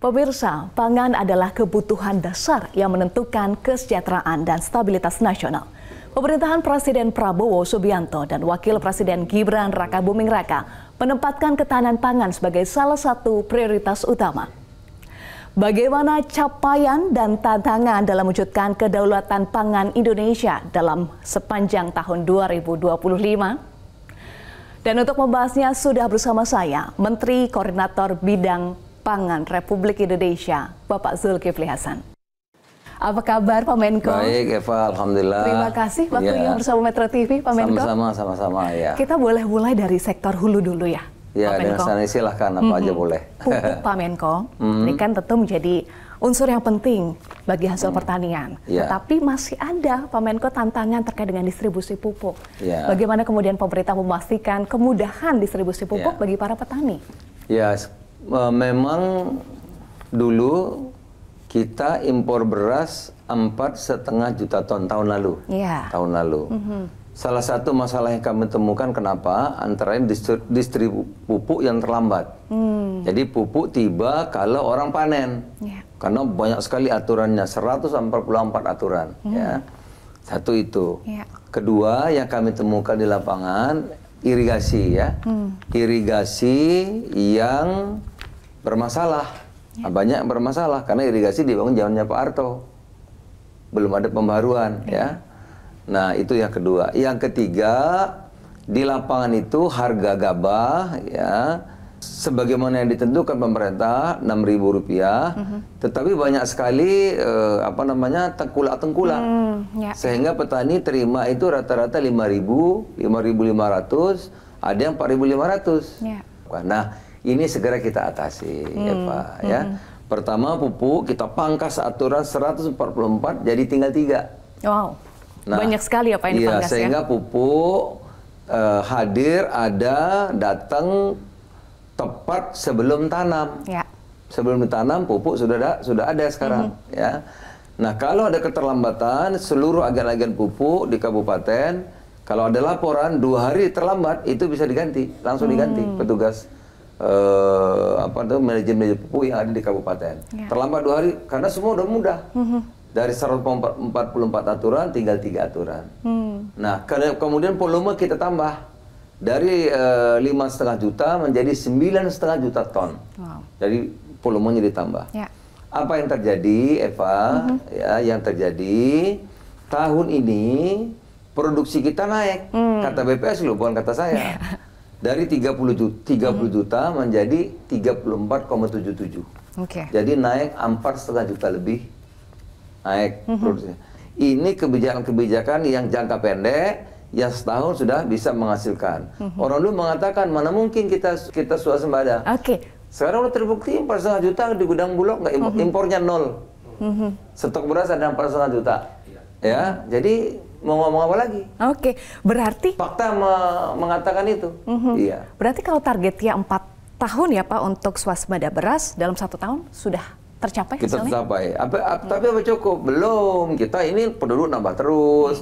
Pemirsa, pangan adalah kebutuhan dasar yang menentukan kesejahteraan dan stabilitas nasional. Pemerintahan Presiden Prabowo Subianto dan Wakil Presiden Gibran Rakabuming Raka menempatkan ketahanan pangan sebagai salah satu prioritas utama. Bagaimana capaian dan tantangan dalam mewujudkan kedaulatan pangan Indonesia dalam sepanjang tahun 2025? Dan untuk membahasnya sudah bersama saya, Menteri Koordinator Bidang Pangan Republik Indonesia, Bapak Zulkifli Hasan. Apa kabar Pak Menko? Baik Eva, Alhamdulillah. Terima kasih waktunya bersama Metro TV, Pak Menko. Sama-sama ya. Kita boleh mulai dari sektor hulu dulu ya, ya Pak Menko. Dengan sana silahkan apa aja boleh. Pupuk Pak Menko, ini kan tentu menjadi unsur yang penting bagi hasil pertanian. Ya. Tetapi masih ada Pak Menko tantangan terkait dengan distribusi pupuk. Ya. Bagaimana kemudian pemerintah memastikan kemudahan distribusi pupuk bagi para petani? Ya, memang dulu kita impor beras 4,5 juta ton tahun lalu. Ya. Tahun lalu. Salah satu masalah yang kami temukan kenapa antara lain distribusi pupuk yang terlambat. Jadi pupuk tiba kalau orang panen. Ya. Karena banyak sekali aturannya, 144 aturan. Ya. Satu itu. Ya. Kedua yang kami temukan di lapangan irigasi ya. Irigasi yang bermasalah. Ya. Banyak bermasalah karena irigasi dibangun zamannya Pak Harto. Belum ada pembaruan ya. Nah, itu yang kedua. Yang ketiga, di lapangan itu harga gabah ya sebagaimana yang ditentukan pemerintah Rp6.000, tetapi banyak sekali tengkulak-tengkulak. Ya. Sehingga petani terima itu rata-rata 5.000, 5.500, ada yang 4.500. Ya. Nah, ini segera kita atasi, Eva ya. Pertama pupuk kita pangkas aturan 144 jadi tinggal 3. Wow. Nah, banyak sekali apa yang dipangkas sehingga pupuk hadir ada datang tepat sebelum tanam. Ya. Sebelum ditanam pupuk sudah ada sekarang ya. Nah, kalau ada keterlambatan seluruh agen-agen pupuk di kabupaten, kalau ada laporan 2 hari terlambat itu bisa diganti, langsung diganti petugas manajemen pupuk yang ada di kabupaten. Ya. Terlambat 2 hari karena semua udah mudah. Dari 144 aturan tinggal 3 aturan. Nah, kemudian volume kita tambah dari 5,5 juta menjadi 9,5 juta ton. Wow. Jadi volumenya ditambah. Ya. Apa yang terjadi, Eva? Ya, yang terjadi tahun ini produksi kita naik. Kata BPS loh, bukan kata saya. Dari 30 juta menjadi 34,77. Oke. Jadi naik 4,5 juta lebih. Naik produksinya. Ini kebijakan-kebijakan yang jangka pendek, yang setahun sudah bisa menghasilkan. Orang dulu mengatakan mana mungkin kita swasembada. Oke. Sekarang udah terbukti 4,5 juta di gudang Bulog nggak impornya 0. Stok beras ada 4,5 juta. Ya, jadi mau ngomong apa lagi? Oke, berarti Fakta mengatakan itu. Iya. berarti kalau targetnya 4 tahun ya Pak untuk swasembada beras dalam 1 tahun sudah tercapai Kita hasilnya? tercapai. Tapi apa cukup? Belum. Kita ini penduduk nambah terus.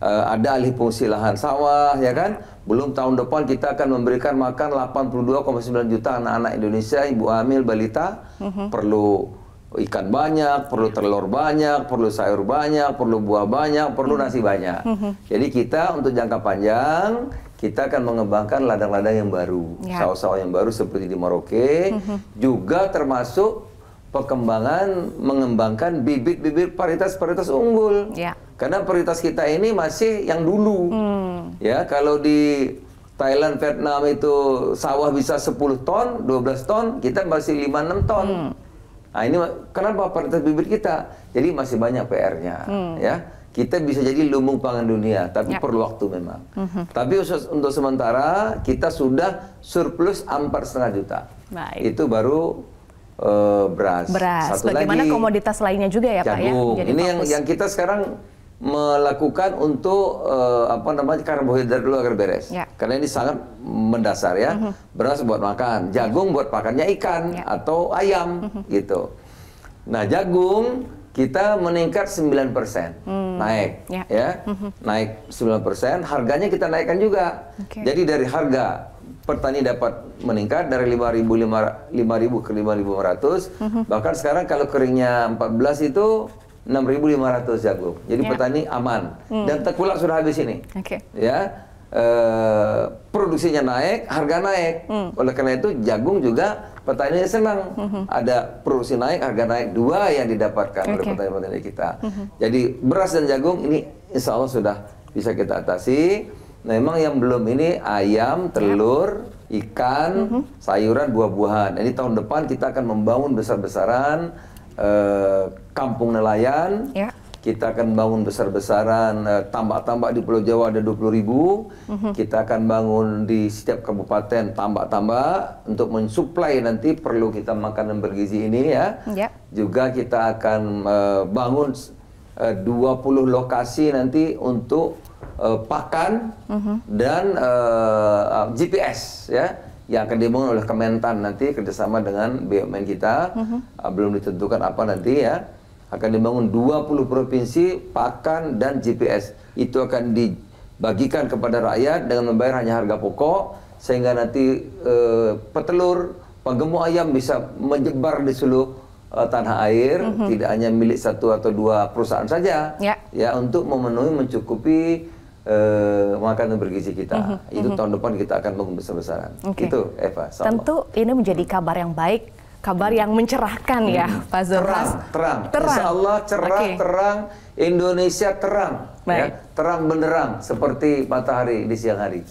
Ada alih fungsi lahan sawah, ya kan? Belum tahun depan kita akan memberikan makan 82,9 juta anak-anak Indonesia, ibu hamil, balita. Perlu ikan banyak, perlu telur banyak, perlu sayur banyak, perlu buah banyak, perlu nasi banyak. Jadi kita untuk jangka panjang, kita akan mengembangkan ladang-ladang yang baru. Sawah-sawah yang baru seperti di Merauke. Juga termasuk mengembangkan bibit-bibit varietas unggul. Ya. Karena varietas kita ini masih yang dulu. Ya, kalau di Thailand, Vietnam itu sawah bisa 10 ton, 12 ton, kita masih 5-6 ton. Nah, ini kenapa varietas bibit kita? Jadi masih banyak PR-nya, ya. Kita bisa jadi lumbung pangan dunia, tapi perlu waktu memang. Tapi untuk sementara kita sudah surplus 4,5 juta. Baik. Itu baru beras. Satu Bagaimana lagi, komoditas lainnya juga ya Pak ya? jagung. Jadi Ini fokus. yang kita sekarang melakukan untuk karbohidrat dulu agar beres. Ya. Karena ini sangat mendasar ya. Beras buat makan, jagung buat pakannya ikan atau ayam gitu. Nah, jagung kita meningkat 9%, naik ya. Naik 9%, harganya kita naikkan juga. Jadi dari harga petani dapat meningkat dari 5.000 ke 5.500. Bahkan sekarang kalau keringnya 14 itu 6.500 jagung. Jadi petani aman. Dan tengkulak sudah habis ini. Ya. Produksinya naik, harga naik. Oleh karena itu jagung juga petani senang. Ada produksi naik, harga naik, dua yang didapatkan oleh petani-petani kita. Jadi beras dan jagung ini insya Allah sudah bisa kita atasi. Memang yang belum ini ayam, telur, ikan, sayuran, buah-buahan. Ini tahun depan kita akan membangun besar-besaran kampung nelayan. Kita akan bangun besar-besaran tambak-tambak di Pulau Jawa ada 20.000. Kita akan bangun di setiap kabupaten tambak-tambak untuk mensuplai nanti perlu kita makanan bergizi ini ya. Juga kita akan bangun 20 lokasi nanti untuk pakan dan GPS ya yang akan dibangun oleh Kementan nanti kerjasama dengan BUMN kita. Belum ditentukan apa nanti ya. Akan dibangun 20 provinsi pakan dan GPS. Itu akan dibagikan kepada rakyat dengan membayar hanya harga pokok sehingga nanti petelur, penggemuk ayam bisa menyebar di seluruh tanah air, tidak hanya milik satu atau dua perusahaan saja. Ya untuk memenuhi mencukupi makanan bergizi kita. Itu tahun depan kita akan bangun besar-besaran. Itu Eva. Tentu ini menjadi kabar yang baik. Kabar yang mencerahkan ya, Pak Zulhas. Terang. Insya Allah cerah, terang, Indonesia terang. Ya, terang benderang seperti matahari di siang hari.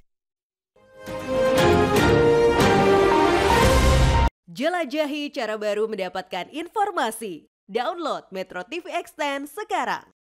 Jelajahi cara baru mendapatkan informasi. Download Metro TV Extend sekarang.